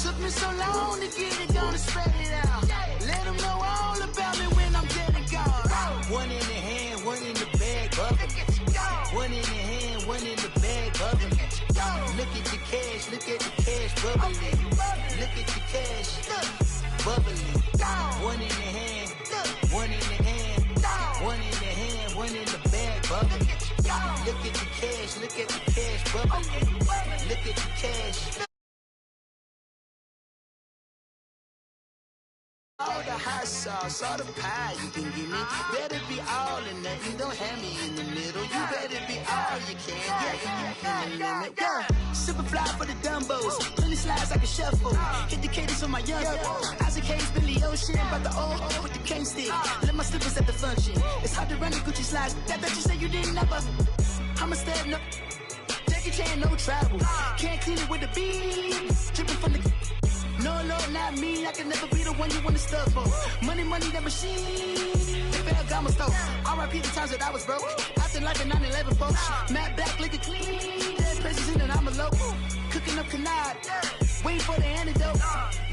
Took me so long to get it, gonna spread it out. Let them know all about me when I'm dead and gone. One in the hand, one in the bag, bubbling. One in the hand, one in the bag, bubbling. Look at the cash, look at the cash, bubbling. Look at the cash, bubbling. One in the hand, one in the hand, one in the hand, one in the bag, bubbling. Look at the cash, look at the cash, bubbling. Look at the cash. All the hot sauce, all the pie you can give me. Better be all or nothing, don't have me in the middle. You better be all you can, yeah. Super fly for the Dumbos, plenty slides like a shuffle. Hit the cadence on my young Isaac Hayes, Billy Ocean, about the old with the cane stick. Let my slippers at the function. It's hard to run the Gucci slides. That you say you didn't never. I'm a step no. Jackie Chan, no travel. Can't clean it with the beat. Dripping from the. No, not me. I can never be the one you wanna stuff for. Money, that machine. They fell got my stove. R.I.P. the times that I was broke. After life in 9/11, folks. Matte black, liquor clean. Dead presents in and I'm a local. Cooking up canard. Waiting for the antidote.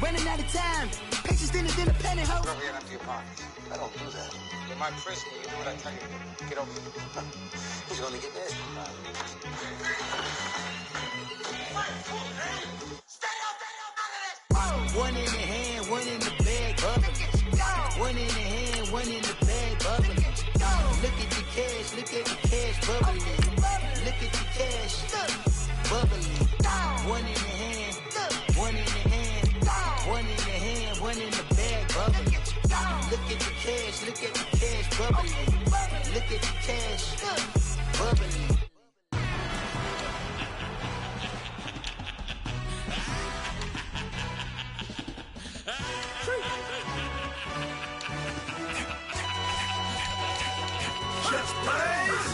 Running out of time. Patience thinner than a penny hoe. Over here, empty your pockets. I don't do that. In my prison, you do what I tell you. Get over here. He's gonna get this. One in the hand, one in the bag, bubbling. One in the hand, one in the bag, bubbling. Look at the cash, look at the cash, bubbling. Look at the cash, bubbling. One in the hand, one in the hand, one in the hand, one in the bag, bubbling. Look at the cash, look at the cash, bubbling. Look at the cash, bubbling.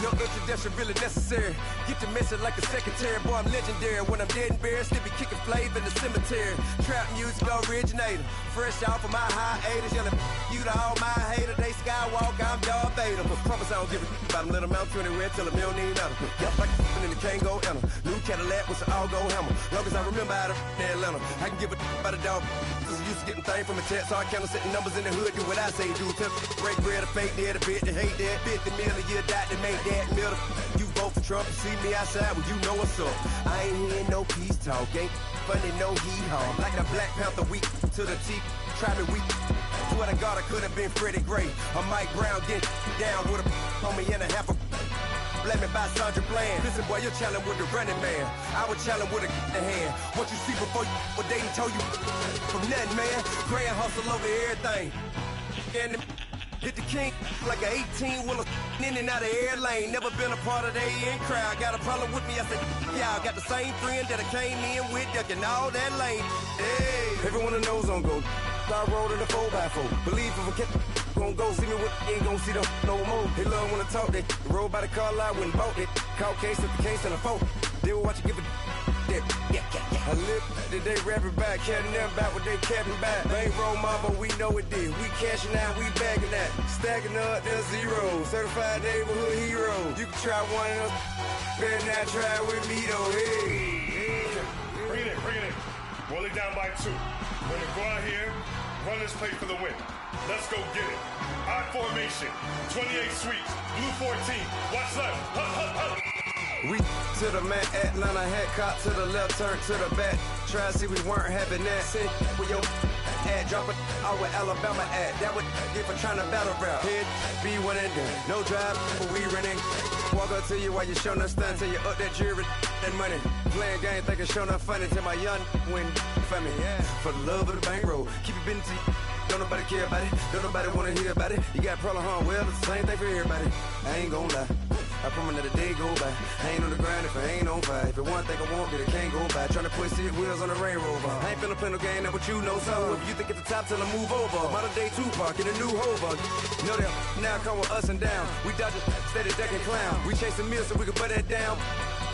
No introduction really necessary. Get the message like a secretary. Boy, I'm legendary. When I'm dead and buried, still be kicking flavor in the cemetery. Trap music originator. Fresh off of my hiatus. Yelling you to all my haters. They skywalk, I'm Darth Vader. Promise I don't give a about them. Let them out 20 red till a million need matter. Yep, like in the Kango enter. New Cadillac with an all-go hammer. Long as I remember out of Atlanta. I can give a about a dog. Cause I'm used to getting things from a text. So I count setting numbers in the hood. Do what I say do. Tell break bread, a fake dead, a bit, to hate that. 50 million a year, die to make that middle. You vote for Trump, you see me outside, well, you know what's up. I ain't hearing no peace talk, ain't funny, no heat haul. Like the Black Panther weak to the teeth, try me weak. Swear to God, I could have been Freddie Gray. Or Mike Brown get down with a homie and a half a. Blame me by Sandra Bland. Listen, boy, you're challenging with the running man. I was challenging with a hand. What you see before you, what they told you from nothing, man. Grand hustle over everything. And hit the king like an 18-wheeler in and out of air lane. Never been a part of the in crowd. Got a problem with me, I said, y'all got the same friend that I came in with, ducking all that lane. Hey, everyone that knows on go. I rolled in a 4x4. Believe if I kept gon' go see me with ain't gon' see them no more. They love when I talk, they roll by the car lot when bought it. Call case at the case and a phone. They will watch you give it. Yeah. I live today rapping back, catching them back what they capping back. Bankroll mama, we know it did. We cashing out, we bagging that. Stacking up, there's zero. Certified neighborhood hero. You can try one of them. Better not try with me though. Hey. Bring it in. Roll it down by 2. We're gonna go out here, run this play for the win. Let's go get it. I formation, 28 sweeps, blue 14. Watch left. Hup. We to the man, Atlanta hat cop to the left, turn to the back. Try to see we weren't having that. Sit with your ad, drop it out with Alabama ad. That would get for trying to battle rap. Head, be one and done. No drive, but we running. Walk up to you while you showing us stun till you up that jewelry and money. Playing game, thinking showing up funny till my young win for me. Yeah. For the love of the bankroll, keep it been to you. Don't nobody care about it. Don't nobody wanna hear about it. You got a problem, huh? Well, it's the same thing for everybody. I ain't gon' lie. I promise that a day go by. I ain't on the grind if I ain't on fire. If it one thing I want, then it can't go by. Tryna put 6 wheels on the Range Rover. I ain't finna play no game, that what you know. So if you think at the top, tell them move over. Modern day Tupac in a new hover. Know that now come with us and down. We dodge a steady decking clown. We chasing meals so we can put that down.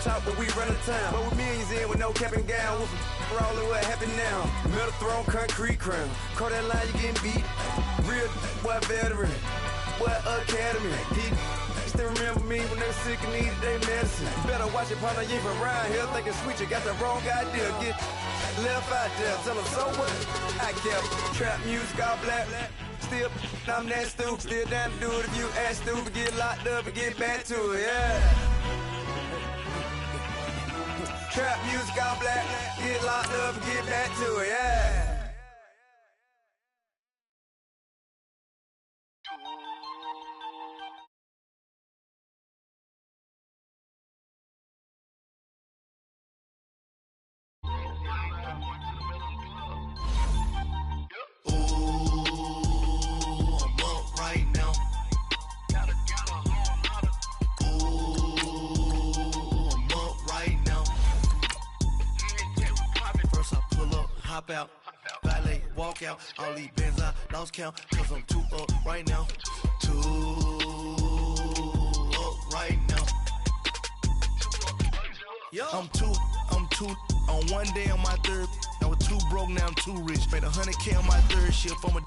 Top, but we run the town. But with millions in with no cap and gown. We're all in what happened now. Metal throne, concrete crown. Call that line, you getting beat. Real boy veteran. Boy academy. He still remember me when they were sick and needed their medicine. You better watch it, partner, you ain't from around here thinking sweet, you got the wrong idea. Get Left out there, tell them so what? I kept trap music all black. Still, I'm that stupid. Still down to do it if you ask stupid. Get locked up and get back to it, yeah. Trap music all black. Get locked up and get back to it, yeah. Hop out, valet, walk out. All these bands I lost count, cause I'm too up right now. Too up right now. I'm too on one day on my third. I was too broke, now I'm too rich. Made 100K on my third shift. I'm a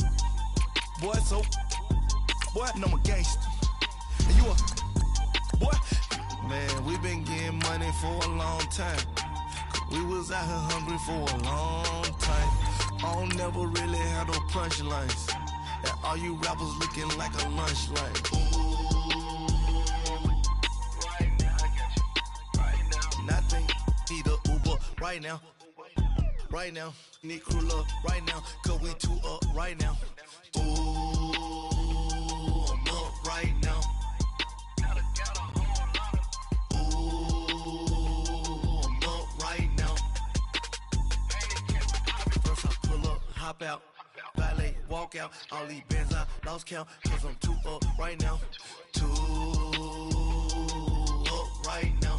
boy, so boy, and I'm a gangster. And you a boy. Man, we been getting money for a long time. We was out here hungry for a long time. I don't never really have no punchlines. And all you rappers looking like a lunch line. Right now, I got you. Right now. Nothing, need a Uber right now. Right now, need crew love right now. Cause we too up right now. Ooh, I'm up right now. Hop out, valet, walk out. All these bands I lost count, cause I'm too up right now. Too up right now.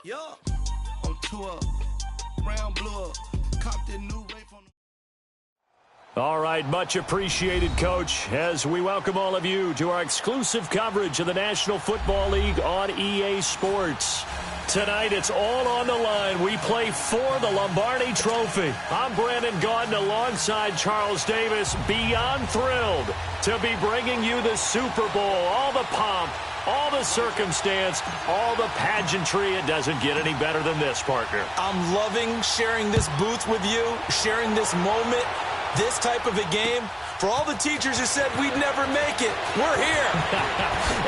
Yeah, I'm too up. Brown blew up. Cop that new rape on. All right, much appreciated, Coach, as we welcome all of you to our exclusive coverage of the National Football League on EA Sports. Tonight, it's all on the line. We play for the Lombardi Trophy. I'm Brandon Gaudin alongside Charles Davis. Beyond thrilled to be bringing you the Super Bowl. All the pomp, all the circumstance, all the pageantry. It doesn't get any better than this, partner. I'm loving sharing this booth with you, sharing this moment, this type of a game. For all the teachers who said we'd never make it, we're here.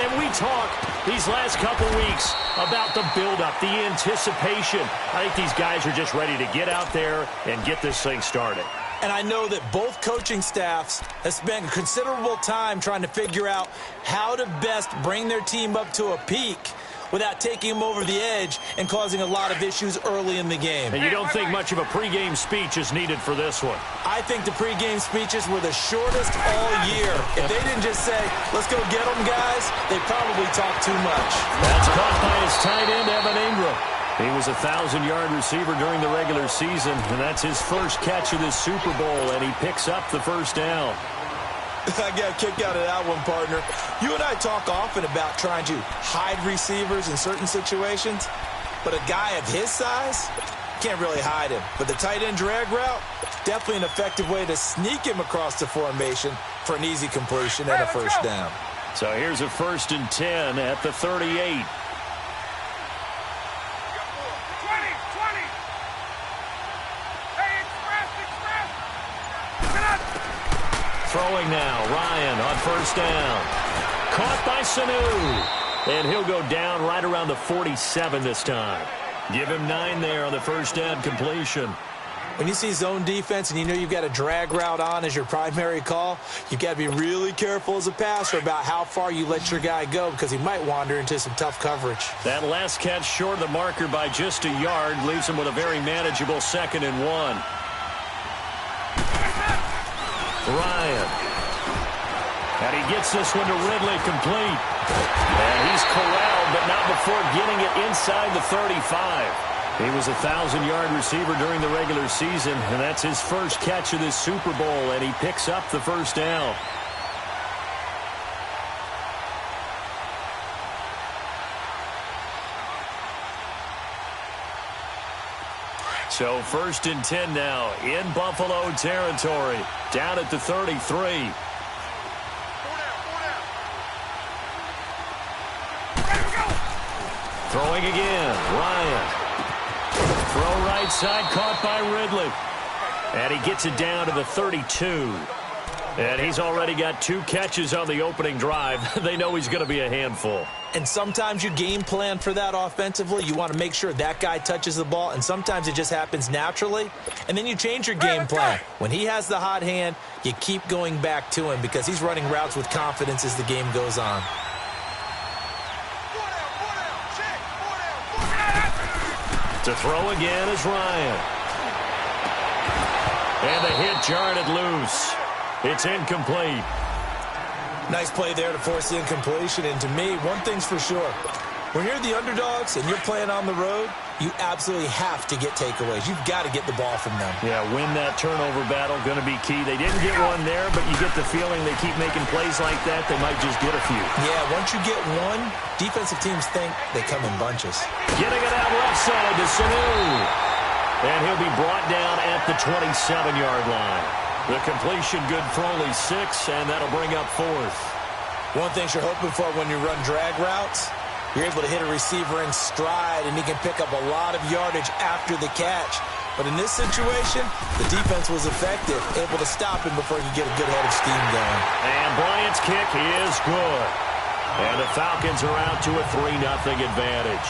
And we talk these last couple weeks about the buildup, the anticipation. I think these guys are just ready to get out there and get this thing started. And I know that both coaching staffs have spent considerable time trying to figure out how to best bring their team up to a peak without taking them over the edge and causing a lot of issues early in the game. And you don't think much of a pregame speech is needed for this one? I think the pregame speeches were the shortest all year. If they didn't just say, let's go get them, guys, they probably talked too much. That's caught by his tight end, Evan Ingram. He was a 1,000-yard receiver during the regular season, and that's his first catch of this Super Bowl, and he picks up the first down. I got a kick out of that one, partner. You and I talk often about trying to hide receivers in certain situations, but a guy of his size can't really hide him. But the tight end drag route, definitely an effective way to sneak him across the formation for an easy completion and a first down. So here's a 1st and 10 at the 38. Throwing now, Ryan on first down. Caught by Sanu. And he'll go down right around the 47 this time. Give him 9 there on the first down completion. When you see zone defense and you know you've got a drag route on as your primary call, you've got to be really careful as a passer about how far you let your guy go because he might wander into some tough coverage. That last catch short of the marker by just a yard leaves him with a very manageable 2nd and 1. Ryan. And he gets this one to Ridley complete. And he's corralled, but not before getting it inside the 35. He was a 1,000-yard receiver during the regular season, and that's his first catch of this Super Bowl, and he picks up the first down. So 1st and 10 now in Buffalo territory, down at the 33. Throwing again, Ryan. Throw right outside, caught by Ridley. And he gets it down to the 32. And he's already got 2 catches on the opening drive. They know he's going to be a handful. And sometimes you game plan for that offensively. You want to make sure that guy touches the ball, and sometimes it just happens naturally. And then you change your game plan. When he has the hot hand, you keep going back to him because he's running routes with confidence as the game goes on. To throw again is Ryan. And the hit jarred it loose. It's incomplete. Nice play there to force the incompletion. And to me, one thing's for sure. When you're the underdogs and you're playing on the road, you absolutely have to get takeaways. You've got to get the ball from them. Yeah, win that turnover battle, going to be key. They didn't get one there, but you get the feeling they keep making plays like that, they might just get a few. Yeah, once you get one, defensive teams think they come in bunches. Getting it out left side to Sanu. And he'll be brought down at the 27-yard line. The completion good for only 6, and that'll bring up 4th. One thing you're hoping for when you run drag routes, you're able to hit a receiver in stride, and he can pick up a lot of yardage after the catch. But in this situation, the defense was effective, able to stop him before he could get a good head of steam going. And Bryant's kick is good. And the Falcons are out to a 3-0 advantage.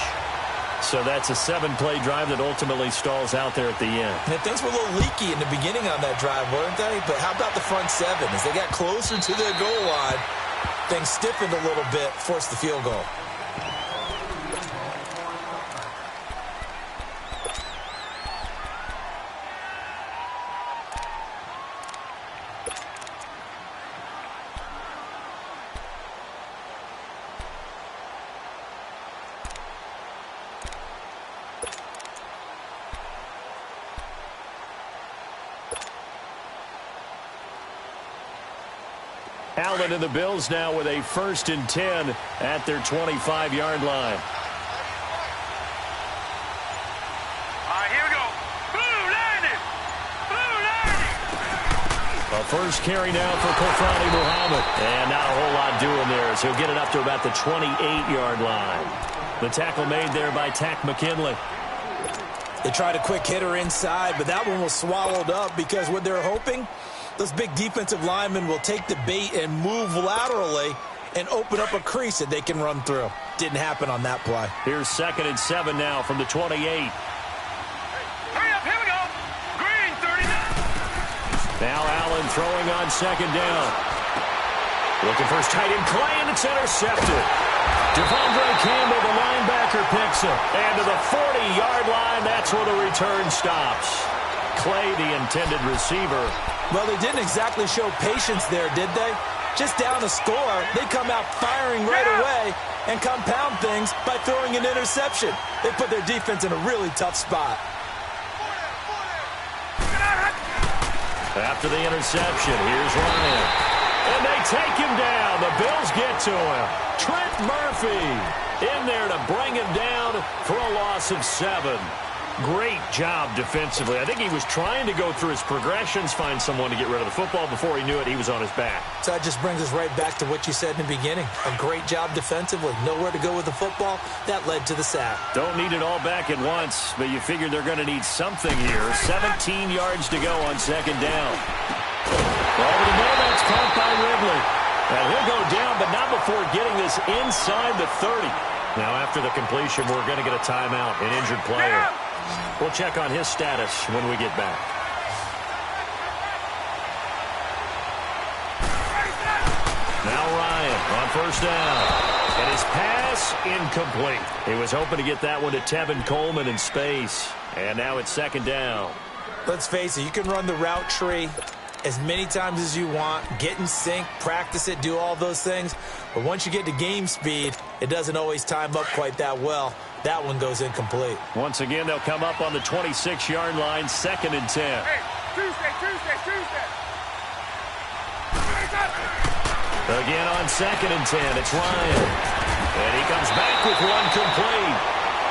So that's a 7-play drive that ultimately stalls out there at the end. And things were a little leaky in the beginning on that drive, weren't they? But how about the front 7? As they got closer to their goal line, things stiffened a little bit, forced the field goal. Allen and the Bills now with a 1st and 10 at their 25-yard line. Here we go. Blue landed. Blue landed. A first carry now for Kofani Muhammad. And not a whole lot doing there as he'll get it up to about the 28-yard line. The tackle made there by Tack McKinley. They tried a quick hitter inside, but that one was swallowed up because what they're hoping, those big defensive linemen will take the bait and move laterally and open up a crease that they can run through. Didn't happen on that play. Here's 2nd and 7 now from the 28. Hurry up, here we go. Green, 39. Now Allen throwing on 2nd down. Looking for his tight end Clay, and it's intercepted. Devondre Campbell, the linebacker, picks it. And to the 40-yard line, that's where the return stops. Clay, the intended receiver. Well, they didn't exactly show patience there, did they? Just down a score, they come out firing right away and compound things by throwing an interception. They put their defense in a really tough spot. After the interception, here's Ryan. And they take him down. The Bills get to him. Trent Murphy in there to bring him down for a loss of 7. Great job defensively. I think he was trying to go through his progressions, find someone to get rid of the football. Before he knew it, he was on his back. So that just brings us right back to what you said in the beginning. A great job defensively. Nowhere to go with the football. That led to the sack. Don't need it all back at once, but you figure they're going to need something here. 17 yards to go on 2nd down. Over the middle, that's caught by Ridley. And he'll go down, but not before getting this inside the 30. Now, after the completion, we're going to get a timeout, an injured player. We'll check on his status when we get back. Now Ryan on 1st down. And his pass incomplete. He was hoping to get that one to Tevin Coleman in space. And now it's 2nd down. Let's face it, you can run the route tree as many times as you want, get in sync, practice it, do all those things. But once you get to game speed, it doesn't always time up quite that well. That one goes incomplete. Once again, they'll come up on the 26-yard line, 2nd and 10. Hey, Tuesday. Again on 2nd and 10, it's Ryan. And he comes back with one complete.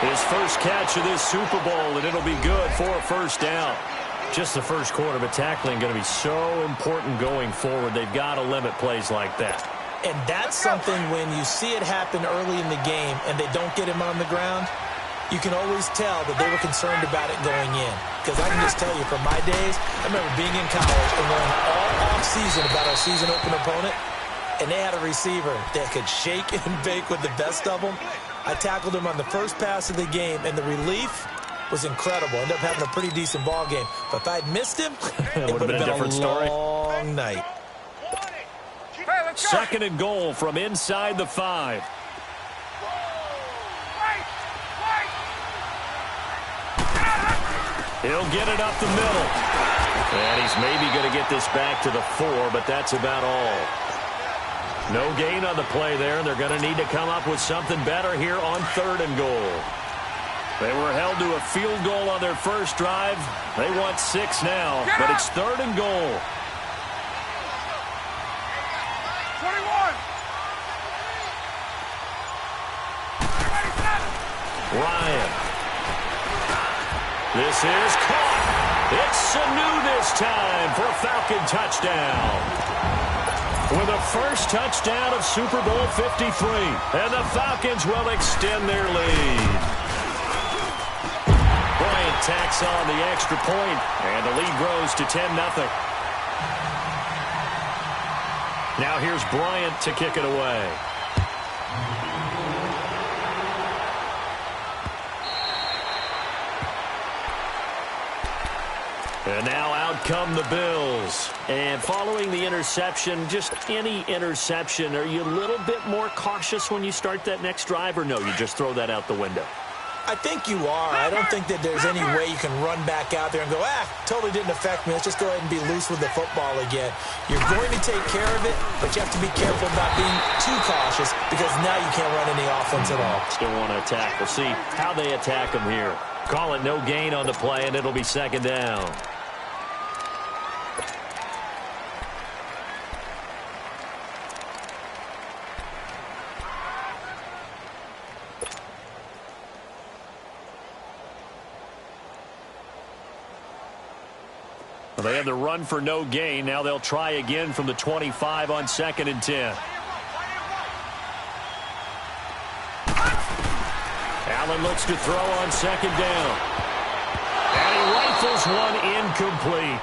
His first catch of this Super Bowl, and it'll be good for a 1st down. Just the first quarter, but tackling going to be so important going forward. They've got to limit plays like that. And that's something when you see it happen early in the game and they don't get him on the ground, you can always tell that they were concerned about it going in. Because I can just tell you from my days, I remember being in college and learning all off-season about our season opener opponent, and they had a receiver that could shake and bake with the best of them. I tackled him on the first pass of the game, and the relief was incredible. Ended up having a pretty decent ball game. But if I'd missed him, it would have been a different story. Long night. Second and goal from inside the 5. He'll get it up the middle. And he's maybe going to get this back to the 4, but that's about all. No gain on the play there, and they're going to need to come up with something better here on 3rd and goal. They were held to a field goal on their first drive. They want 6 now, but it's 3rd and goal. 21. Ryan. This is caught. It's Sanu this time for a Falcon touchdown. With the first touchdown of Super Bowl 53. And the Falcons will extend their lead. Bryant tacks on the extra point, and the lead grows to 10-0. Now here's Bryant to kick it away. And now out come the Bills. And following the interception, just any interception, are you a little bit more cautious when you start that next drive, or no, you just throw that out the window? I think you are. I don't think that there's any way you can run back out there and go, totally didn't affect me. Let's just go ahead and be loose with the football again. You're going to take care of it, but you have to be careful about being too cautious because now you can't run any offense at all. Still want to attack. We'll see how they attack them here. Call it no gain on the play, and it'll be 2nd down. They had the run for no gain. Now they'll try again from the 25 on 2nd and 10. Allen looks to throw on 2nd down. And he rifles one incomplete.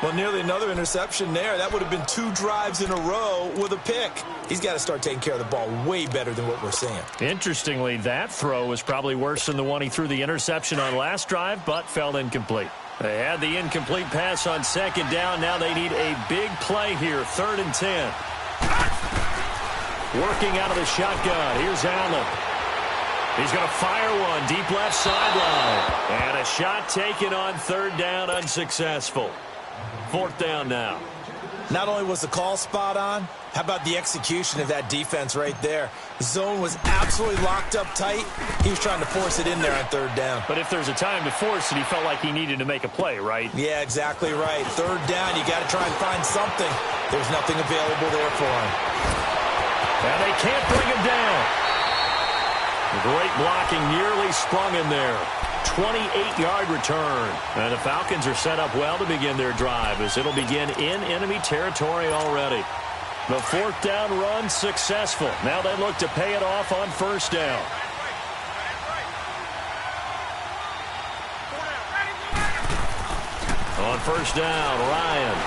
Well, nearly another interception there. That would have been 2 drives in a row with a pick. He's got to start taking care of the ball way better than what we're seeing. Interestingly, that throw was probably worse than the one he threw the interception on last drive, but fell incomplete. They had the incomplete pass on 2nd down. Now they need a big play here, 3rd and 10. Working out of the shotgun. Here's Allen. He's going to fire one deep left sideline. And a shot taken on 3rd down, unsuccessful. 4th down now. Not only was the call spot on, how about the execution of that defense right there? The zone was absolutely locked up tight. He was trying to force it in there on 3rd down. But if there's a time to force it, he felt like he needed to make a play, right? Yeah, exactly right. 3rd down, you got to try and find something. There's nothing available there for him. And they can't bring him down. Great blocking, nearly sprung in there. 28-yard return. And the Falcons are set up well to begin their drive as it'll begin in enemy territory already. The 4th down run successful. Now they look to pay it off on 1st down. On 1st down, Ryan.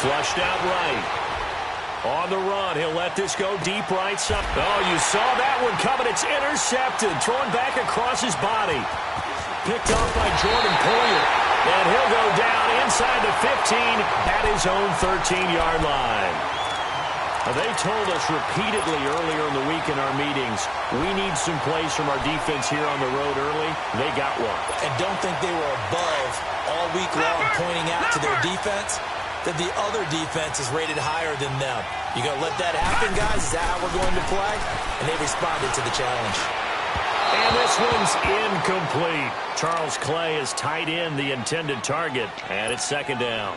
Flushed out right. On the run, he'll let this go deep right side. Oh, you saw that one coming. It's intercepted. Thrown back across his body. Picked off by Jordan Poyer. And he'll go down inside the 15 at his own 13-yard line. They told us repeatedly earlier in the week in our meetings, we need some plays from our defense here on the road early. They got one. And don't think they were above all week long pointing out to their defense that the other defense is rated higher than them. You going to let that happen, guys? Is that how we're going to play? And they responded to the challenge. And this one's incomplete. Charles Clay has tied in the intended target, and it's 2nd down.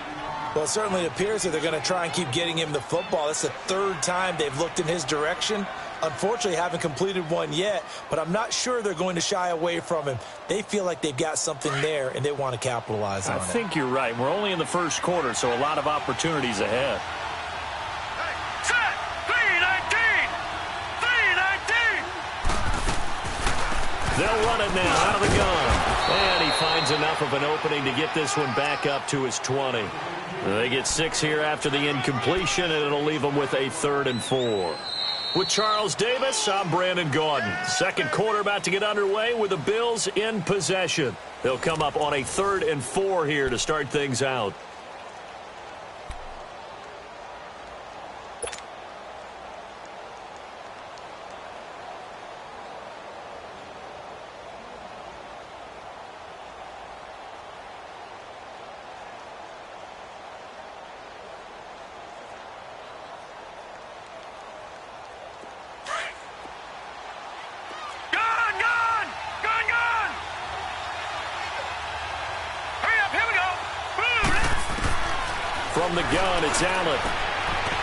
Well, it certainly appears that they're going to try and keep getting him the football. That's the 3rd time they've looked in his direction. Unfortunately, haven't completed one yet, but I'm not sure they're going to shy away from him. They feel like they've got something there, and they want to capitalize on it. I think you're right. We're only in the 1st quarter, so a lot of opportunities ahead. They'll run it now out of the gun. And he finds enough of an opening to get this one back up to his 20. They get 6 here after the incompletion, and it'll leave them with a 3rd and 4. With Charles Davis, I'm Brandon Gaudin. Second quarter about to get underway with the Bills in possession. They'll come up on a 3rd and 4 here to start things out. From the gun, it's Allen.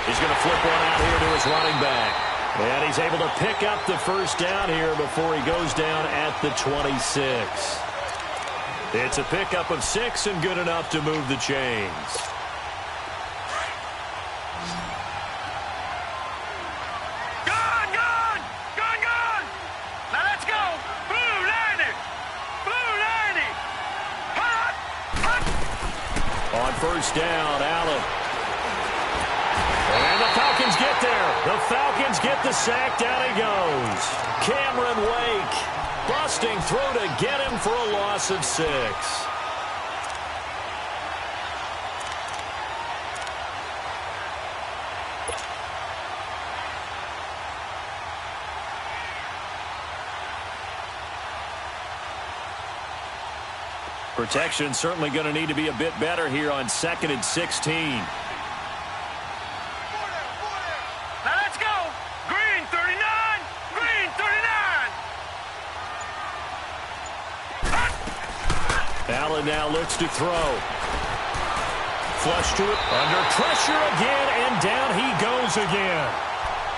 He's going to flip one out here to his running back. And he's able to pick up the first down here before he goes down at the 26. It's a pickup of 6 and good enough to move the chains. Now let's go. Blue 90. Blue 90. On first down, Allen. And the Falcons get there. The Falcons get the sack. Down he goes. Cameron Wake busting through to get him for a loss of 6. Protection certainly going to need to be a bit better here on 2nd and 16. Now let's go. Green 39. Green 39. Allen now looks to throw. Flush to it. Under pressure again, and down he goes again.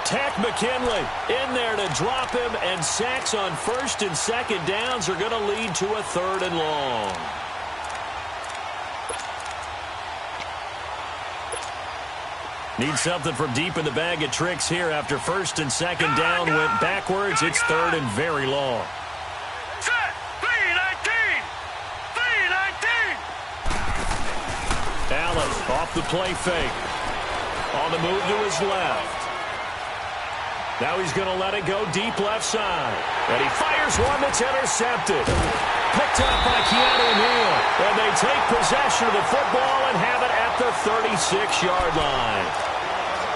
Tack McKinley in there to drop him, and sacks on 1st and 2nd downs are going to lead to a 3rd and long. Need something from deep in the bag of tricks here after 1st and 2nd down went backwards. It's 3rd and very long. Set. 319. 319. Allen off the play fake. On the move to his left. Now he's going to let it go deep left side. And he fires one that's intercepted. Picked up by Keanu Neal. And they take possession of the football and have it at the 36-yard line.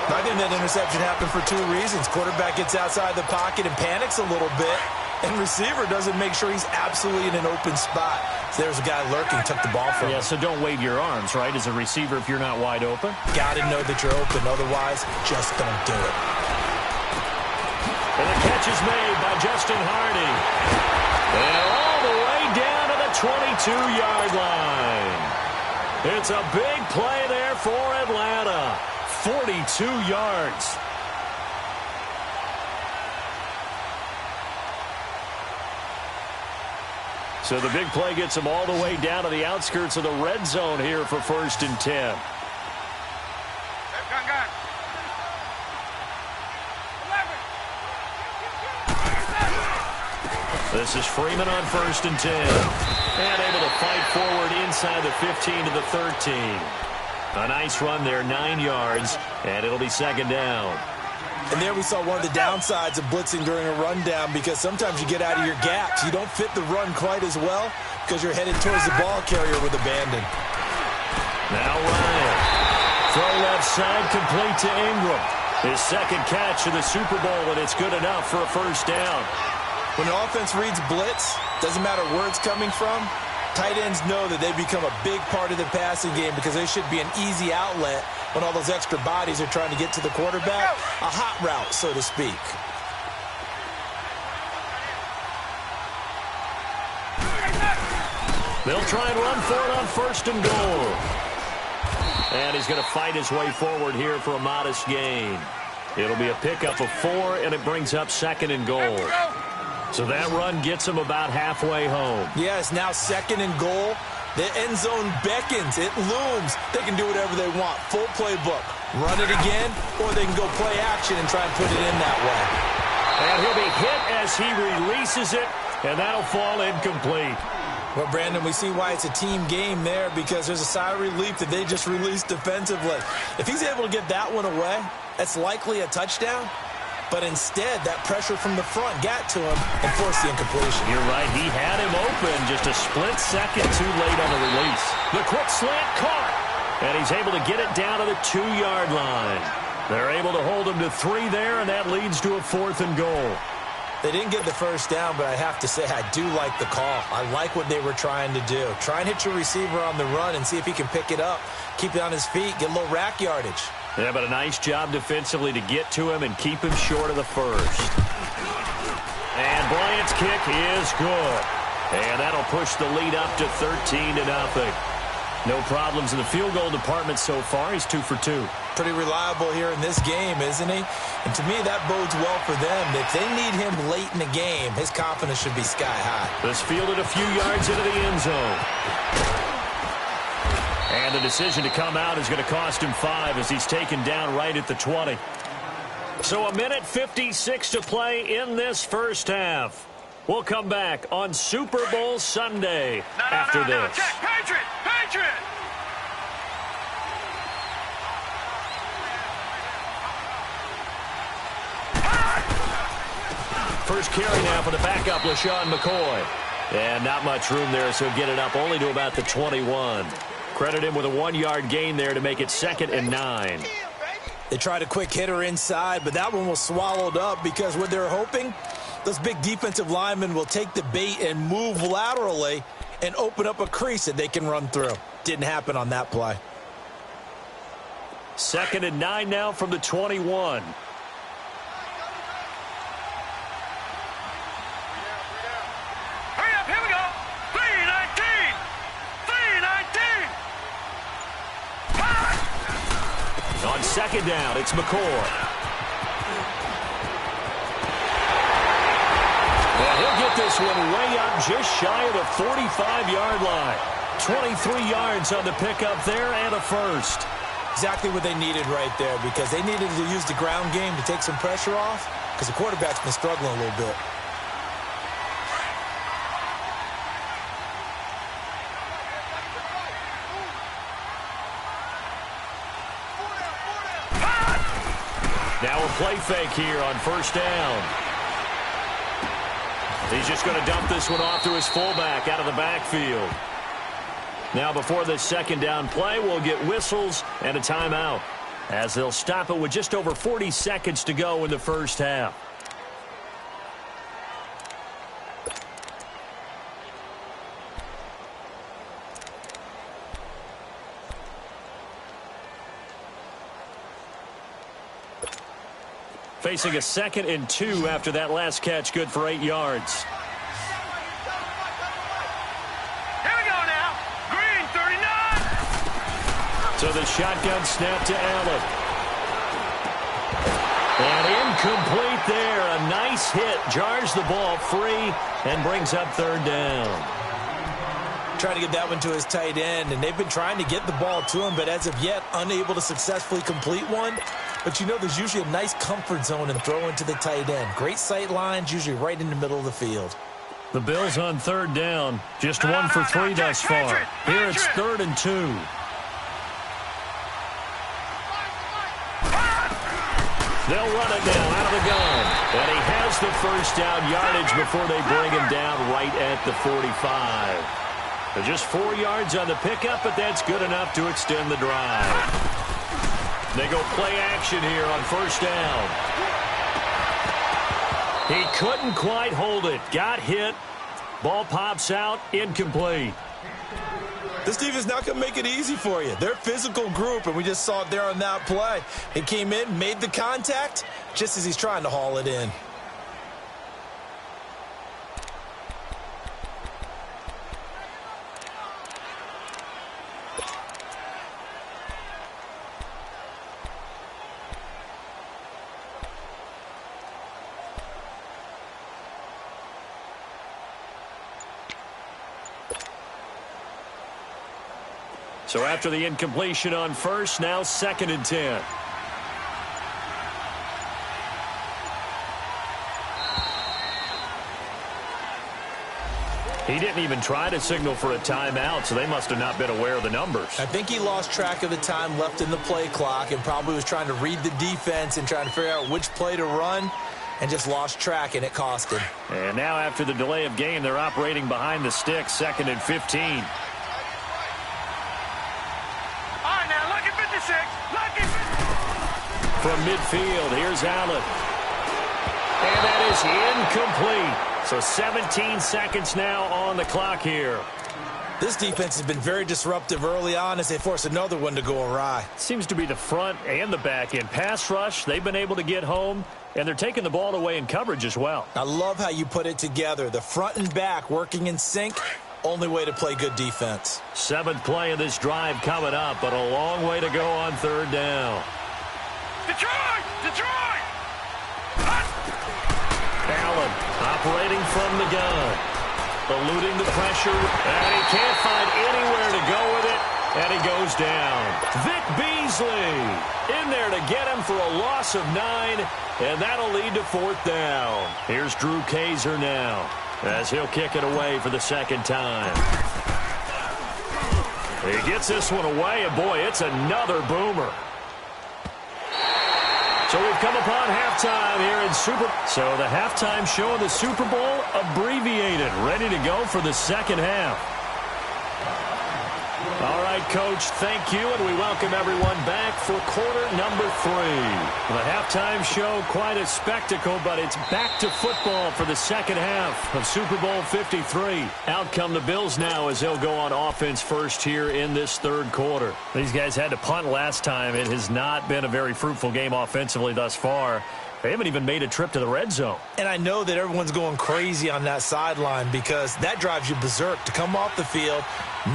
I think that interception happened for 2 reasons. Quarterback gets outside the pocket and panics a little bit. And receiver doesn't make sure he's absolutely in an open spot. So there's a guy lurking, took the ball from him. Yeah, so don't wave your arms, right, as a receiver if you're not wide open. Got to know that you're open. Otherwise, just don't do it. And the catch is made by Justin Hardy. And all the way down to the 22-yard line. It's a big play there for Atlanta. 42 yards. So the big play gets them all the way down to the outskirts of the red zone here for 1st and 10. Gun. This is Freeman on 1st and 10. And able to fight forward inside the 15 to the 13. A nice run there, 9 yards, and it'll be 2nd down. And there we saw one of the downsides of blitzing during a rundown, because sometimes you get out of your gaps. You don't fit the run quite as well because you're headed towards the ball carrier with abandon. Now Ryan. Throw left side, complete to Ingram. His 2nd catch of the Super Bowl, and it's good enough for a 1st down. When the offense reads blitz, doesn't matter where it's coming from, tight ends know that they become a big part of the passing game because they should be an easy outlet when all those extra bodies are trying to get to the quarterback. A hot route, so to speak. They'll try and run for it on 1st and goal. And he's going to fight his way forward here for a modest gain. It'll be a pickup of 4, and it brings up 2nd and goal. So that run gets him about halfway home. Yes, now 2nd and goal. The end zone beckons. It looms. They can do whatever they want. Full playbook. Run it again, or they can go play action and try and put it in that way. And he'll be hit as he releases it. And that'll fall incomplete. Well, Brandon, we see why it's a team game there, because there's a sigh of relief that they just released defensively. If he's able to get that one away, that's likely a touchdown. But instead, that pressure from the front got to him and forced the incompletion. You're right. He had him open just a split second too late on the release. The quick slant caught. And he's able to get it down to the 2-yard line. They're able to hold him to 3 there, and that leads to a 4th and goal. They didn't get the first down, but I have to say I do like the call. I like what they were trying to do. Try and hit your receiver on the run and see if he can pick it up, keep it on his feet, get a little rack yardage. Yeah, but a nice job defensively to get to him and keep him short of the first. And Bryant's kick is good. And that'll push the lead up to 13-0. No problems in the field goal department so far. He's 2 for 2. Pretty reliable here in this game, isn't he? And to me, that bodes well for them. If they need him late in the game, his confidence should be sky high. This fielded a few yards into the end zone. And the decision to come out is going to cost him 5 as he's taken down right at the 20. So 1:56 to play in this first half. We'll come back on Super Bowl Sunday after this. Check, Patriot! Patriot! First carry now for the backup, LaShawn McCoy. And not much room there, so get it up only to about the 21. Credit him with a 1-yard gain there to make it 2nd and 9. They tried a quick hitter inside, but that one was swallowed up because what they're hoping, those big defensive linemen will take the bait and move laterally and open up a crease that they can run through. Didn't happen on that play. 2nd and 9 now from the 21. Hurry up, here we go! 3:19! 3:19! On 2nd down, it's McCoy. And he'll get this one way up just shy of the 45-yard line. 23 yards on the pickup there and a first. Exactly what they needed right there, because they needed to use the ground game to take some pressure off, because the quarterback's been struggling a little bit. Now a play fake here on 1st down. He's just going to dump this one off to his fullback out of the backfield. Now before this 2nd down play, we'll get whistles and a timeout, as they'll stop it with just over 40 seconds to go in the first half. Facing a 2nd and 2 after that last catch, good for 8 yards. Here we go now! Green, 39! So the shotgun snap to Allen. And incomplete there. A nice hit. Jars the ball free and brings up 3rd down. Trying to get that one to his tight end, and they've been trying to get the ball to him, but as of yet, unable to successfully complete one. But you know, there's usually a nice comfort zone in throwing to the tight end. Great sight lines, usually right in the middle of the field. The Bills on 3rd down. Just 1 for 3 thus far. Here it's 3rd and 2. They'll run it now out of the gun. And he has the first down yardage before they bring him down right at the 45. They're just 4 yards on the pickup, but that's good enough to extend the drive. They go play action here on 1st down. He couldn't quite hold it. Got hit. Ball pops out. Incomplete. This team is not going to make it easy for you. They're a physical group, and we just saw it there on that play. He came in, made the contact, just as he's trying to haul it in. So after the incompletion on 1st, now 2nd and 10. He didn't even try to signal for a timeout, so they must have not been aware of the numbers. I think he lost track of the time left in the play clock and probably was trying to read the defense and trying to figure out which play to run and just lost track, and it cost him. And now after the delay of game, they're operating behind the sticks, 2nd and 15. All right, now, look at 56. Look at 56. From midfield, here's Allen. And that is incomplete. So 17 seconds now on the clock here. This defense has been very disruptive early on as they force another one to go awry. Seems to be the front and the back end. Pass rush, they've been able to get home, and they're taking the ball away in coverage as well. I love how you put it together. The front and back working in sync, only way to play good defense. 7th play of this drive coming up, but a long way to go on 3rd down. Detroit! Detroit! Allen operating from the gun. Eluding the pressure, and he can't find anywhere to go with it, and he goes down. Vic Beasley in there to get him for a loss of 9, and that'll lead to 4th down. Here's Drew Kaiser now, as he'll kick it away for the 2nd time. He gets this one away, and boy, it's another boomer. So we've come upon halftime here in So the halftime show of the Super Bowl abbreviated, ready to go for the 2nd half. All right, Coach, thank you, and we welcome everyone back for quarter number 3. The halftime show, quite a spectacle, but it's back to football for the 2nd half of Super Bowl 53. Out come the Bills now as they'll go on offense first here in this 3rd quarter. These guys had to punt last time. It has not been a very fruitful game offensively thus far. They haven't even made a trip to the red zone. And I know that everyone's going crazy on that sideline because that drives you berserk to come off the field,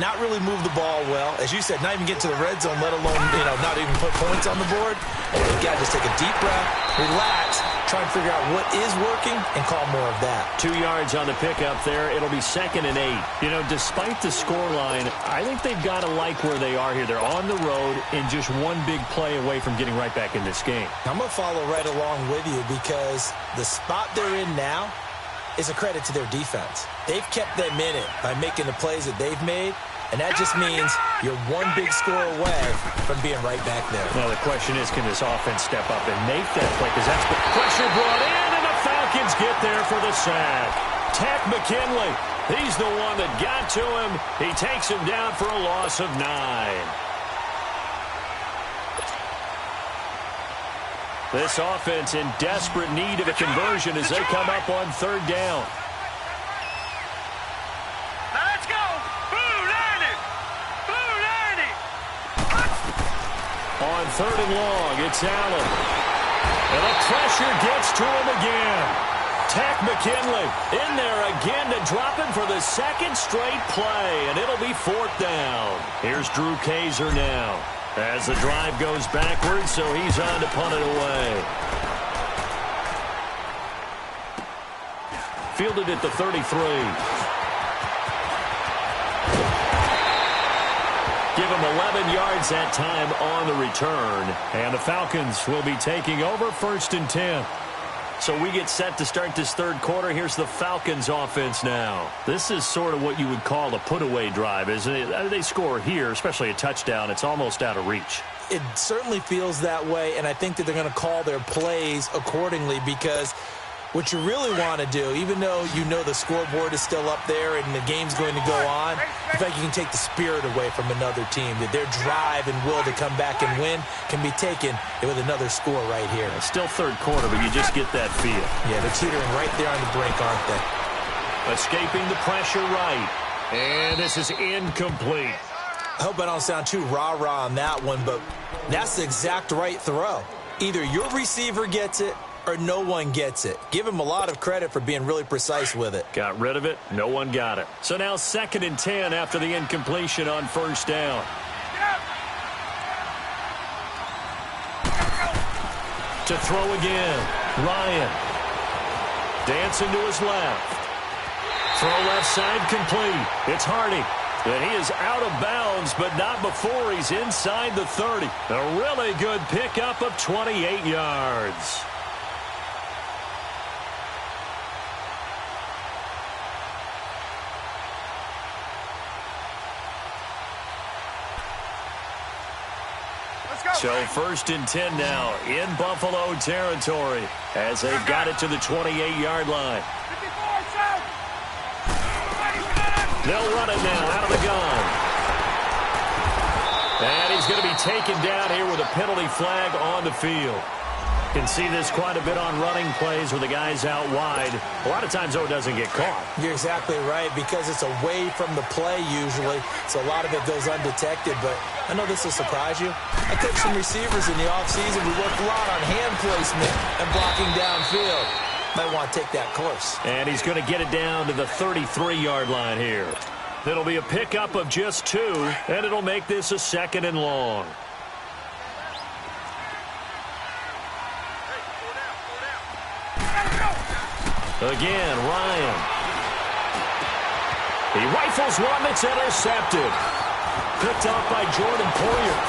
not really move the ball well. As you said, not even get to the red zone, let alone, not even put points on the board. And you got to just take a deep breath, relax, try and figure out what is working, and call more of that. 2 yards on the pickup there. It'll be 2nd and 8. Despite the scoreline, I think they've got to like where they are here. They're on the road and just one big play away from getting right back in this game. I'm going to follow right along with you because the spot they're in now is a credit to their defense. They've kept them in it by making the plays that they've made, and that just means you're one big score away from being right back there. Now the question is, can this offense step up and make that play? Because that's the pressure brought in, and the Falcons get there for the sack. Takk McKinley, he's the one that got to him. He takes him down for a loss of 9. This offense in desperate need of a conversion as they come up on 3rd down. Now let's go! Blue 90! Blue 90! On 3rd and long, it's Allen. And the pressure gets to him again. Takk McKinley in there again to drop him for the 2nd straight play, and it'll be 4th down. Here's Drew Kaiser now, as the drive goes backwards, so he's on to punt it away. Fielded at the 33. Give him 11 yards that time on the return. And the Falcons will be taking over 1st and 10. So we get set to start this 3rd quarter. Here's the Falcons offense now. This is sort of what you would call a put-away drive, isn't it? They score here, especially a touchdown. It's almost out of reach. It certainly feels that way, and I think that they're going to call their plays accordingly because what you really want to do, even though you know the scoreboard is still up there and the game's going to go on, I think you can take the spirit away from another team, that their drive and will to come back and win can be taken with another score right here. It's still 3rd quarter, but you just get that feel. Yeah, they're teetering right there on the brink, aren't they? Escaping the pressure right. And this is incomplete. I hope I don't sound too rah-rah on that one, but that's the exact right throw. Either your receiver gets it or no one gets it. Give him a lot of credit for being really precise with it. Got rid of it. No one got it. So now 2nd and 10 after the incompletion on 1st down. To throw again. Ryan. Dancing to his left. Throw left side complete. It's Hardy. And he is out of bounds, but not before he's inside the 30. A really good pickup of 28 yards. So 1st and 10 now in Buffalo territory as they've got it to the 28-yard line. They'll run it now out of the gun. And he's going to be taken down here with a penalty flag on the field. Can see this quite a bit on running plays where the guy's out wide. A lot of times, though, it doesn't get caught. You're exactly right, because it's away from the play usually, so a lot of it goes undetected. But I know this will surprise you. I coached some receivers in the offseason. We worked a lot on hand placement and blocking downfield. Might want to take that course. And he's going to get it down to the 33-yard line here. It'll be a pickup of just 2, and it'll make this a 2nd and long. Again, Ryan. He rifles one that's intercepted. Picked off by Jordan Poyer.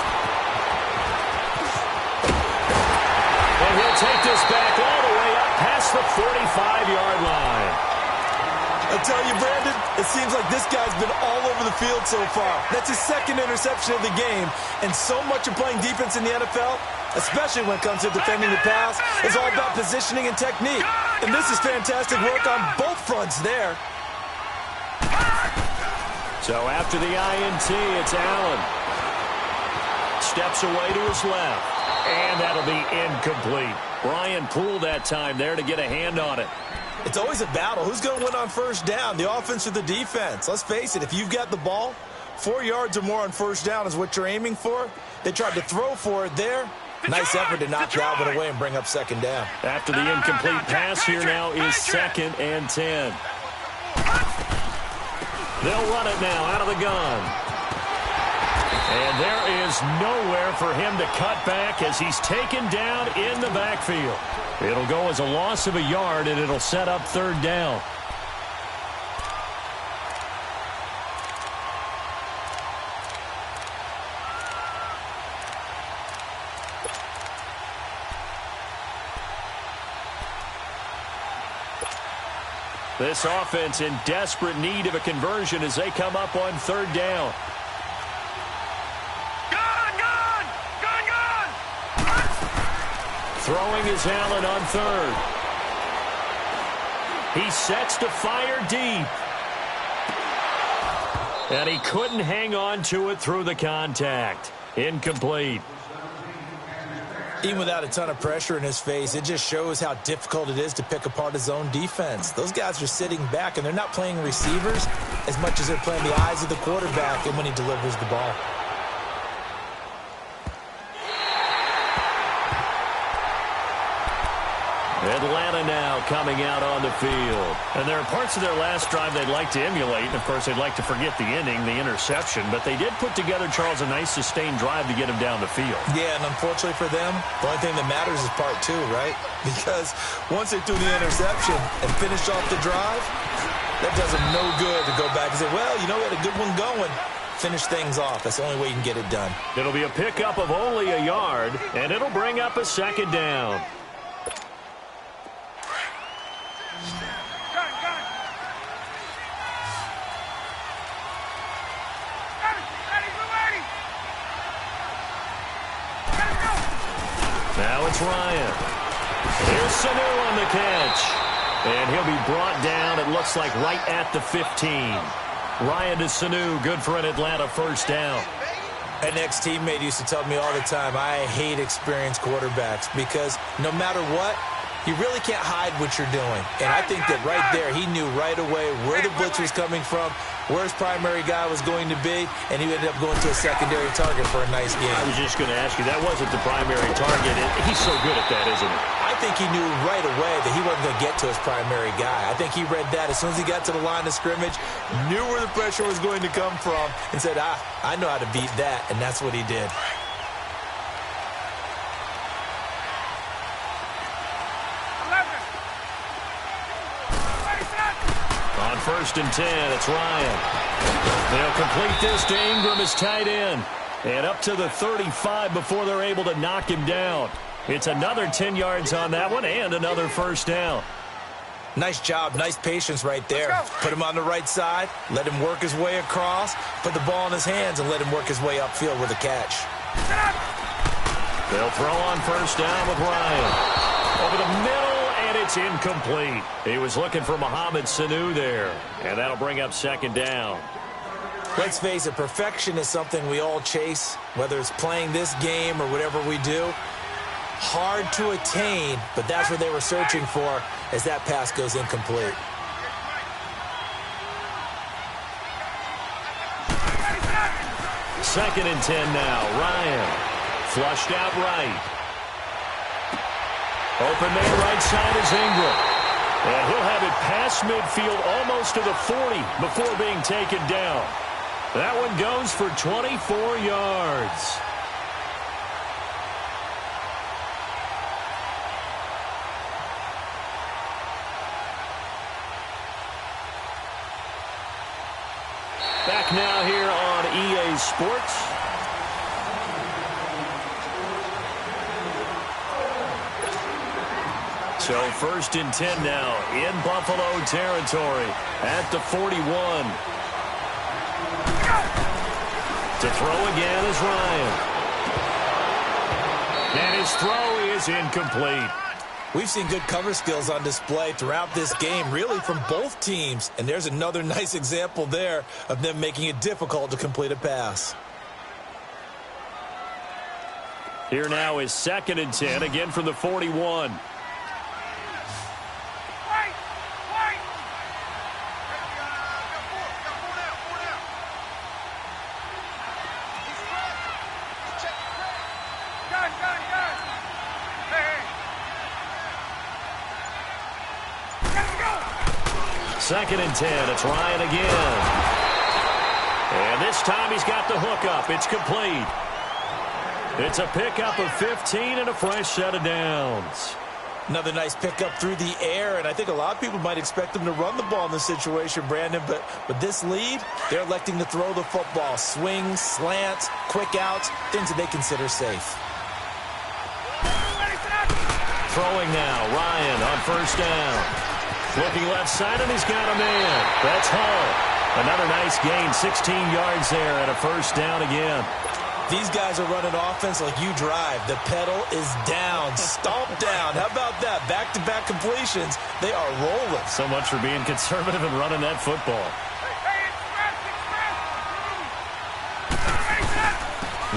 And he'll take this back all the way up past the 45-yard line. I tell you, Brandon, it seems like this guy's been all over the field so far. That's his 2nd interception of the game. And so much of playing defense in the NFL, especially when it comes to defending the pass, is all about positioning and technique. And this is fantastic work on both fronts there. So after the INT, it's Allen. Steps away to his left. And that'll be incomplete. Brian Poole that time there to get a hand on it. It's always a battle. Who's going to win on 1st down, the offense or the defense? Let's face it, if you've got the ball, 4 yards or more on 1st down is what you're aiming for. They tried to throw for it there. Nice effort to knock that one away and bring up 2nd down. After the incomplete pass, here now is 2nd and 10. They'll run it now out of the gun. And there is nowhere for him to cut back as he's taken down in the backfield. It'll go as a loss of a yard, and it'll set up 3rd down. This offense in desperate need of a conversion as they come up on 3rd down. Throwing is Allen on 3rd. He sets to fire deep. And he couldn't hang on to it through the contact. Incomplete. Even without a ton of pressure in his face, it just shows how difficult it is to pick apart his own defense. Those guys are sitting back, and they're not playing receivers as much as they're playing the eyes of the quarterback and when he delivers the ball. Atlanta now coming out on the field. And there are parts of their last drive they'd like to emulate. And, of course, they'd like to forget the inning, the interception. But they did put together, Charles, a nice sustained drive to get him down the field. Yeah, and unfortunately for them, the only thing that matters is part 2, right? Because once they threw the interception and finished off the drive, that does them no good to go back and say, well, you know, we had a good one going. Finish things off. That's the only way you can get it done. It'll be a pickup of only a yard, and it'll bring up a 2nd down. Now it's Ryan. Here's Sanu on the catch. And he'll be brought down, it looks like, right at the 15. Ryan to Sanu, good for an Atlanta 1st down. An ex-teammate used to tell me all the time, I hate experienced quarterbacks because no matter what, you really can't hide what you're doing. And I think that right there, he knew right away where the blitz was coming from, where his primary guy was going to be, and he ended up going to a secondary target for a nice game. I was just going to ask you, that wasn't the primary target. He's so good at that, isn't he? I think he knew right away that he wasn't going to get to his primary guy. I think he read that as soon as he got to the line of scrimmage, knew where the pressure was going to come from, and said, I know how to beat that, and that's what he did. On 1st and 10, it's Ryan. They'll complete this to Ingram as tight end. And up to the 35 before they're able to knock him down. It's another 10 yards on that one and another 1st down. Nice job, nice patience right there. Put him on the right side, let him work his way across, put the ball in his hands, and let him work his way upfield with a catch. They'll throw on first down with Ryan. Over the middle, and it's incomplete. He was looking for Mohamed Sanu there, and that'll bring up second down. Let's face it, perfection is something we all chase, whether it's playing this game or whatever we do. Hard to attain, but that's what they were searching for as that pass goes incomplete. Second and 10 now. Ryan flushed out right. Open man right side is Ingram. And he'll have it past midfield almost to the 40 before being taken down. That one goes for 24 yards. Back now here on EA Sports. So first and 10 now in Buffalo territory at the 41. To throw again is Ryan. And his throw is incomplete. We've seen good cover skills on display throughout this game, really from both teams. And there's another nice example there of them making it difficult to complete a pass. Here now is second and 10, again from the 41. Second and 10. It's Ryan again. And this time he's got the hook up. It's complete. It's a pickup of 15 and a fresh set of downs. Another nice pickup through the air, and I think a lot of people might expect them to run the ball in this situation, Brandon, but with this lead, they're electing to throw the football. Swings, slants, quick outs, things that they consider safe. Throwing now, Ryan on first down. Looking left side, and he's got a man. That's Hull. Another nice gain, 16 yards there, and a first down again. These guys are running offense like you drive. The pedal is down, stomp down. How about that? Back-to-back completions. They are rolling. So much for being conservative and running that football.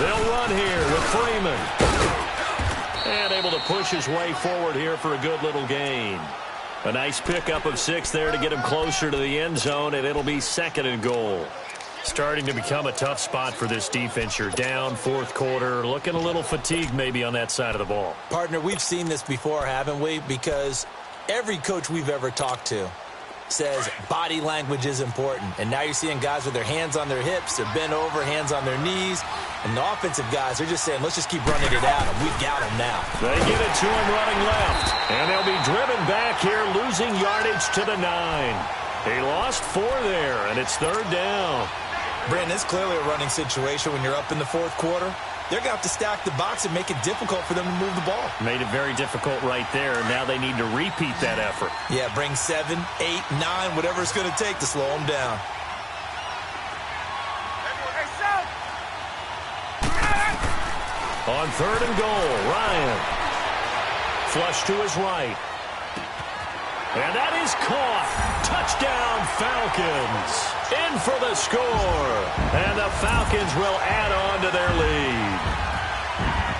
They'll run here with Freeman. And able to push his way forward here for a good little gain. A nice pickup of 6 there to get him closer to the end zone, and it'll be second and goal. Starting to become a tough spot for this defense. You're down fourth quarter, looking a little fatigued maybe on that side of the ball. Partner, we've seen this before, haven't we? Because every coach we've ever talked to says body language is important. And now you're seeing guys with their hands on their hips, they're bent over, hands on their knees. And the offensive guys are just saying, let's just keep running it at them. We've got them now. They get it to him running left. And they'll be driven back here, losing yardage to the 9. He lost 4 there, and it's third down. Brandon, it's clearly a running situation when you're up in the fourth quarter. They're going to have to stack the box and make it difficult for them to move the ball. Made it very difficult right there. Now they need to repeat that effort. Yeah, bring 7, 8, 9, whatever it's going to take to slow them down. On third and goal, Ryan. Flush to his right. And that is caught. Touchdown, Falcons. In for the score. And the Falcons will add on to their lead.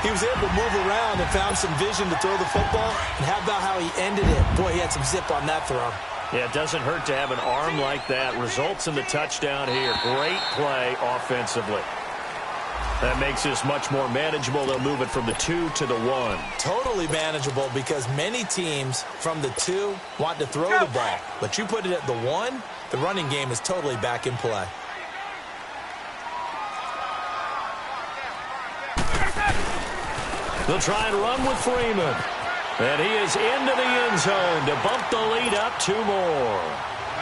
He was able to move around and found some vision to throw the football. And how about how he ended it? Boy, he had some zip on that throw. Yeah, it doesn't hurt to have an arm like that. Results in the touchdown here. Great play offensively. That makes this much more manageable. They'll move it from the 2 to the 1. Totally manageable because many teams from the 2 want to throw the ball. But you put it at the 1, the running game is totally back in play. They'll try and run with Freeman. And he is into the end zone to bump the lead up 2 more.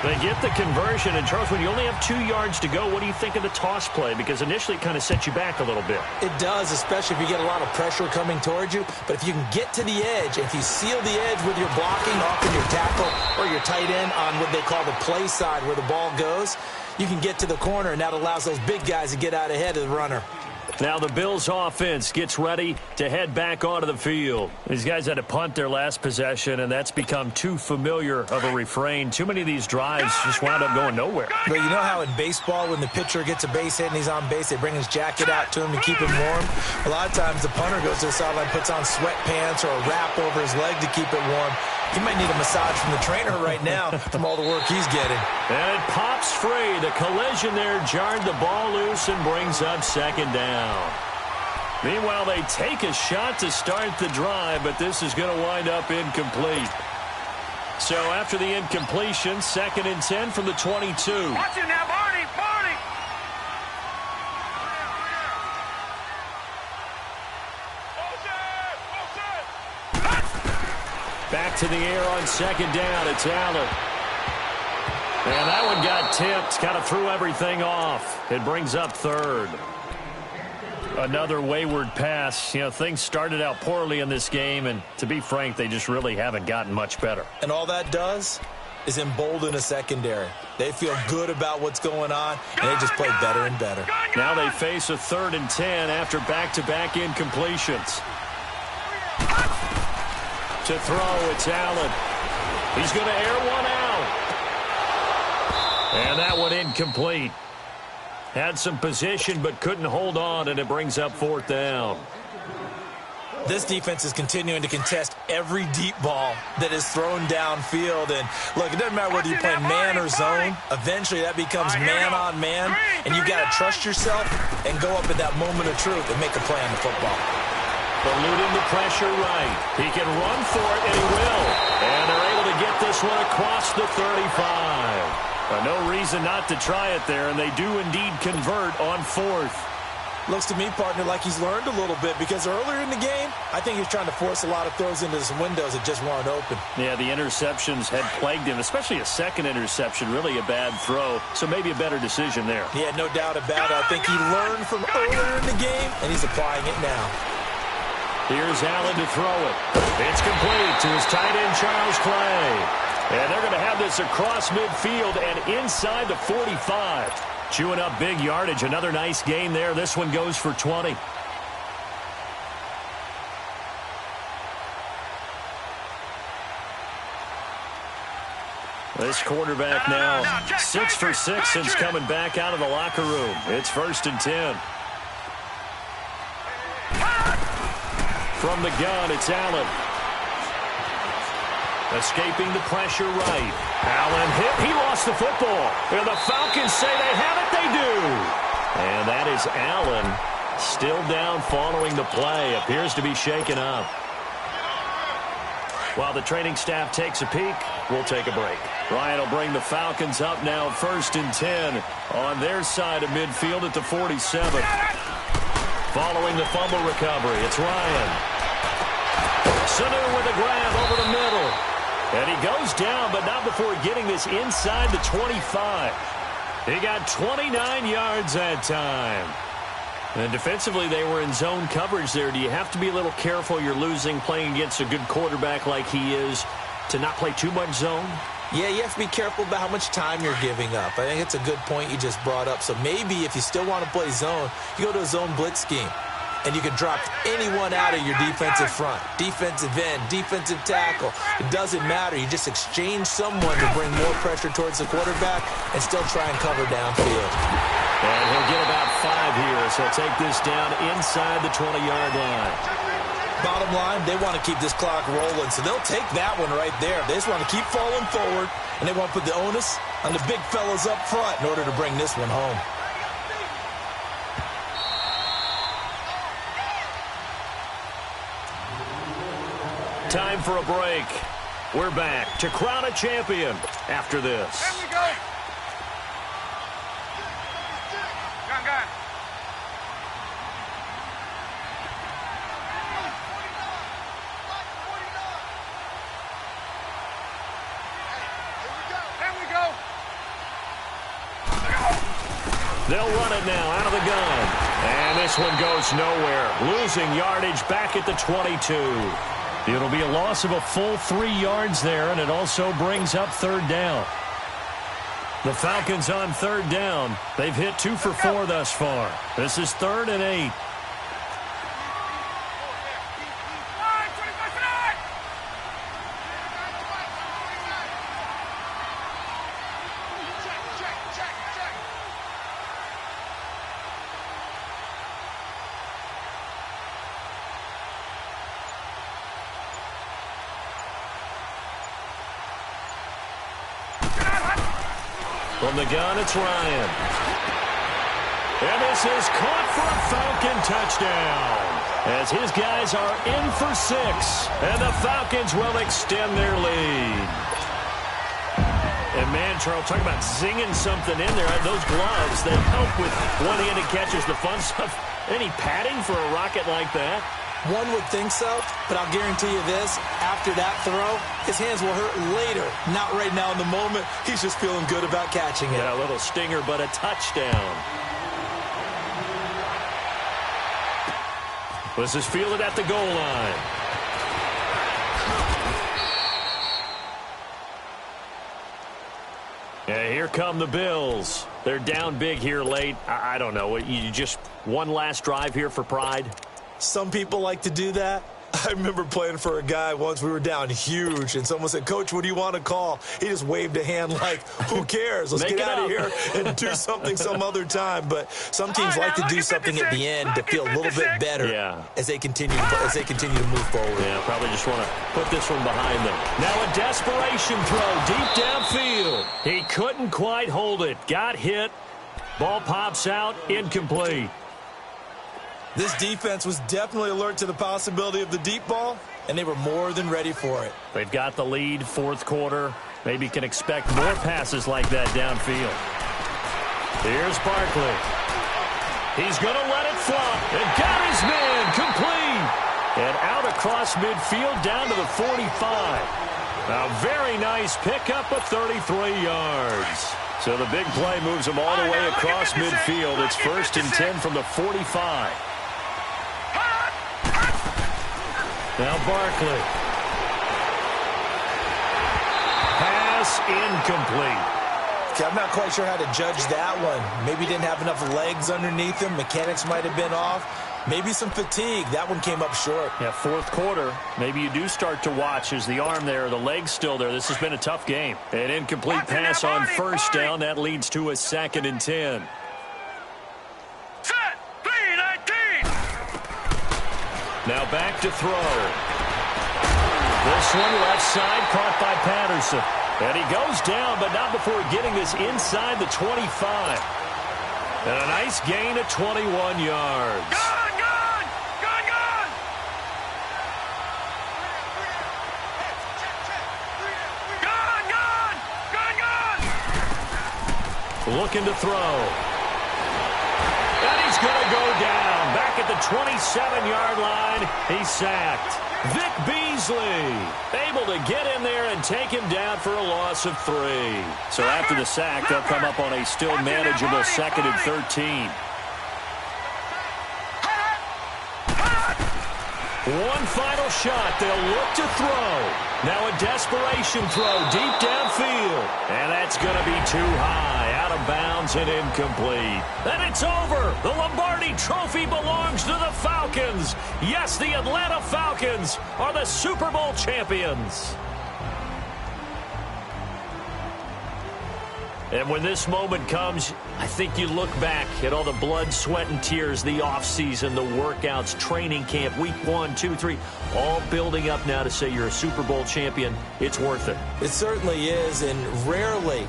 They get the conversion, and Charles, when you only have 2 yards to go, what do you think of the toss play? Because initially it kind of sets you back a little bit. It does, especially if you get a lot of pressure coming towards you. But if you can get to the edge, if you seal the edge with your blocking, often your tackle or your tight end on what they call the play side where the ball goes, you can get to the corner, and that allows those big guys to get out ahead of the runner. Now the Bills offense gets ready to head back onto the field. These guys had to punt their last possession, and that's become too familiar of a refrain. Too many of these drives just wound up going nowhere. But you know how in baseball, when the pitcher gets a base hit and he's on base, they bring his jacket out to him to keep him warm? A lot of times the punter goes to the sideline, puts on sweatpants or a wrap over his leg to keep it warm. He might need a massage from the trainer right now from all the work he's getting. And it pops free. The collision there jarred the ball loose and brings up second down. Meanwhile, they take a shot to start the drive, but this is going to wind up incomplete. So after the incompletion, 2nd and 10 from the 22. Watch it now, Barney! Barney! Back to the air on 2nd down. It's Allen. And that one got tipped. Kind of threw everything off. It brings up 3rd. Another wayward pass. You know, things started out poorly in this game, and to be frank, they just really haven't gotten much better. And all that does is embolden a secondary. They feel good about what's going on, and they just play better and better. Now they face a 3rd and 10 after back-to-back incompletions. To throw, it's Allen. He's going to air one out. And that one incomplete. Had some position but couldn't hold on, and it brings up 4th down. This defense is continuing to contest every deep ball that is thrown downfield. And, look, it doesn't matter whether you're playing man or zone. Eventually that becomes man-on-man, and you've got to trust yourself and go up at that moment of truth and make a play on the football. Eluding the pressure right. He can run for it, and he will. And they're able to get this one across the 35. No reason not to try it there, and they do indeed convert on 4th. Looks to me, partner, like he's learned a little bit, because earlier in the game, I think he was trying to force a lot of throws into some windows that just weren't open. Yeah, the interceptions had plagued him, especially a second interception, really a bad throw, so maybe a better decision there. Yeah, no doubt about it. I think he learned from earlier in the game, and he's applying it now. Here's Allen to throw it. It's complete to his tight end, Charles Clay. And they're going to have this across midfield and inside the 45. Chewing up big yardage. Another nice gain there. This one goes for 20. This quarterback now 6 for 6 since coming back out of the locker room. It's 1st and 10. From the gun, it's Allen. Escaping the pressure right. Allen hit. He lost the football. And the Falcons say they have it. They do. And that is Allen still down following the play. Appears to be shaken up. While the training staff takes a peek, we'll take a break. Ryan will bring the Falcons up now 1st and 10 on their side of midfield at the 47. Following the fumble recovery, it's Ryan. Sanu with a grab over the middle. And he goes down, but not before getting this inside the 25. He got 29 yards that time. And defensively, they were in zone coverage there. Do you have to be a little careful? You're losing, playing against a good quarterback like he is, to not play too much zone? Yeah, you have to be careful about how much time you're giving up. I think it's a good point you just brought up. So maybe if you still want to play zone, you go to a zone blitz scheme. And you can drop anyone out of your defensive front. Defensive end, defensive tackle. It doesn't matter. You just exchange someone to bring more pressure towards the quarterback and still try and cover downfield. And he'll get about 5 here, so he'll take this down inside the 20-yard line. Bottom line, they want to keep this clock rolling, so they'll take that one right there. They just want to keep falling forward, and they want to put the onus on the big fellas up front in order to bring this one home. Time for a break. We're back to crown a champion after this. There we go. Gun. There we go. They'll run it now out of the gun. And this one goes nowhere. Losing yardage back at the 22. It'll be a loss of a full 3 yards there, and it also brings up 3rd down. The Falcons on 3rd down. They've hit 2 for 4 thus far. This is 3rd and 8. From the gun, it's Ryan. And this is caught for a Falcon touchdown, as his guys are in for 6, and the Falcons will extend their lead. And, man, Charles, talking about zinging something in there. Those gloves, they help with one-handed catches, the fun stuff. Any padding for a rocket like that? One would think so, but I'll guarantee you this. After that throw, his hands will hurt later. Not right now in the moment. He's just feeling good about catching it. Yeah, a little stinger, but a touchdown. This is fielded at the goal line. And here come the Bills. They're down big here late. I don't know. You just one last drive here for pride? Some people like to do that. I remember playing for a guy once. We were down huge, and someone said, "Coach, what do you want to call?" He just waved a hand like, who cares? Let's get out of here and do something some other time. But some teams like to do something at the end to feel a little bit better as they continue to move forward. Yeah, probably just want to put this one behind them. Now a desperation throw deep downfield. He couldn't quite hold it. Got hit. Ball pops out. Incomplete. This defense was definitely alert to the possibility of the deep ball, and they were more than ready for it. They've got the lead, fourth quarter. Maybe can expect more passes like that downfield. Here's Barkley. He's going to let it flop, and got his man complete. And out across midfield down to the 45. A very nice pickup of 33 yards. So the big play moves him all the way across midfield. It's 1st and 10 from the 45. Now Barkley. Pass incomplete. Okay, I'm not quite sure how to judge that one. Maybe he didn't have enough legs underneath him. Mechanics might have been off. Maybe some fatigue. That one came up short. Yeah, fourth quarter. Maybe you do start to watch as the arm there, the leg's still there. This has been a tough game. An incomplete pass on first down. That leads to a 2nd and 10. Set. 3-19. Now back to throw. This one left side caught by Patterson. And he goes down, but not before getting this inside the 25. And a nice gain of 21 yards. Gone, gone, gone, gone. Gone, gone, gone, gone. Looking to throw. And he's going to go down. Back at the 27-yard line. He's sacked. Vic Beasley able to get in there and take him down for a loss of 3. So after the sack, they'll come up on a still manageable 2nd and 13. One final shot. They'll look to throw. Now a desperation throw deep downfield. And that's going to be too high. Out of bounds and incomplete. And it's over. The Lombardi Trophy belongs to the Falcons. Yes, the Atlanta Falcons are the Super Bowl champions. And when this moment comes, I think you look back at all the blood, sweat, and tears, the offseason, the workouts, training camp, week 1, 2, 3, all building up now to say you're a Super Bowl champion. It's worth it. It certainly is, and rarely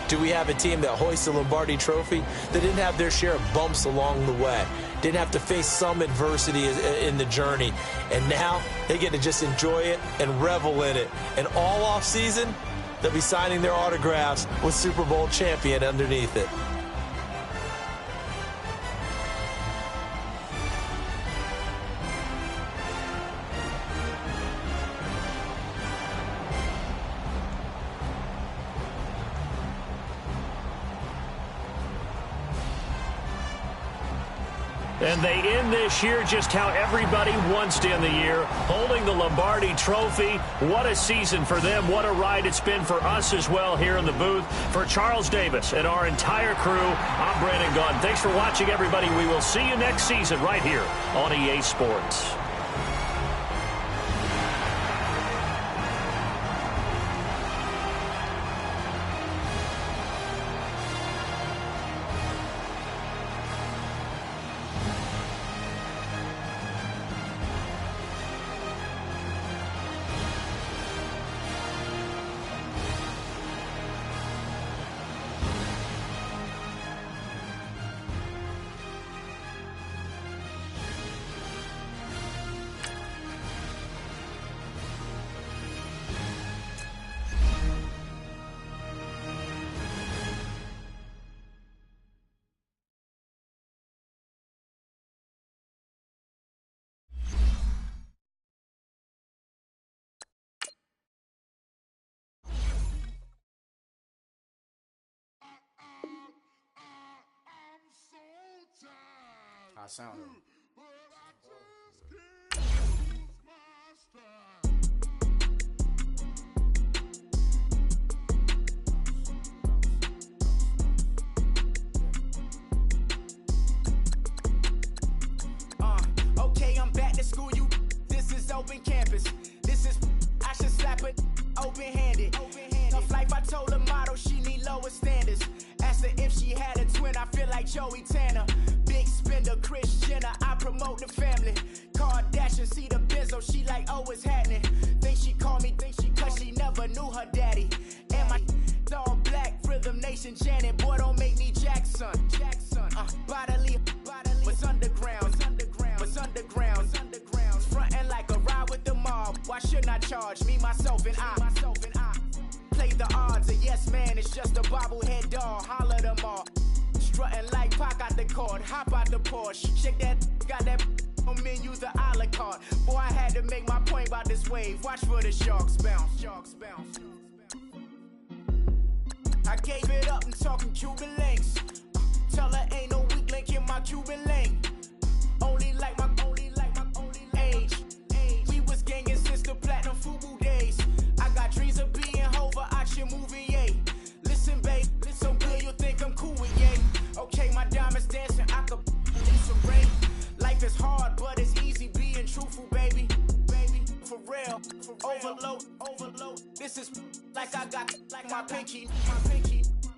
do we have a team that hoists the Lombardi Trophy that didn't have their share of bumps along the way, didn't have to face some adversity in the journey, and now they get to just enjoy it and revel in it. And all offseason, they'll be signing their autographs with Super Bowl champion underneath it. And they end this year just how everybody wants to end the year, holding the Lombardi Trophy. What a season for them. What a ride it's been for us as well here in the booth. For Charles Davis and our entire crew, I'm Brandon Gaudin. Thanks for watching, everybody. We will see you next season right here on EA Sports. how I sound. Okay, I'm back to school, you. This is open campus. This is, I should slap it open-handed. Tough life, I told her motto, she need lower standards. Asked her if she had a twin, I feel like Joey Tanner. Big spender, Kris Jenner, I promote the family. Kardashian, see the Benzo, she like, oh, it's happening. Think she called me, cause she never knew her daddy. And my all black, Rhythm Nation, Janet, boy, don't make me Jackson. Bodily, what's underground, what's underground, frontin' like a ride with the mob. Why shouldn't I charge me, myself, and I? Play the odds, a yes man, it's just a bobblehead doll. Holler them all, strutting like Pac out the court, hop out the Porsche, shake that, got that on menu, the a la carte. Boy, I had to make my point about this wave. Watch for the sharks bounce, sharks bounce. I gave it up and talking Cuban links. Tell her ain't no weak link in my Cuban link. Only like my age. We was gangin' since the platinum FUBU days. I got dreams of being Hova out your movie, yay. Listen, babe, listen good, you think I'm cool with yay. Okay, my diamonds dancing, I could need some rain. Life is hard, but it's easy being truthful, baby. For real, overload. This is like I got like my pinky.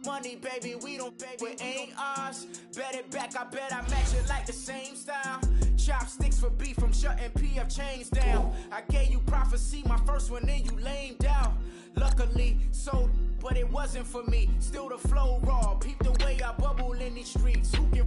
Money, baby, we don't pay, it ain't ours. Bet it back, I bet I match it like the same style. Chopsticks for beef from shutting PF chains down. I gave you prophecy, my first one, then you lamed out. Luckily, sold, but it wasn't for me. Still the flow raw, peep the way I bubble in these streets. Who can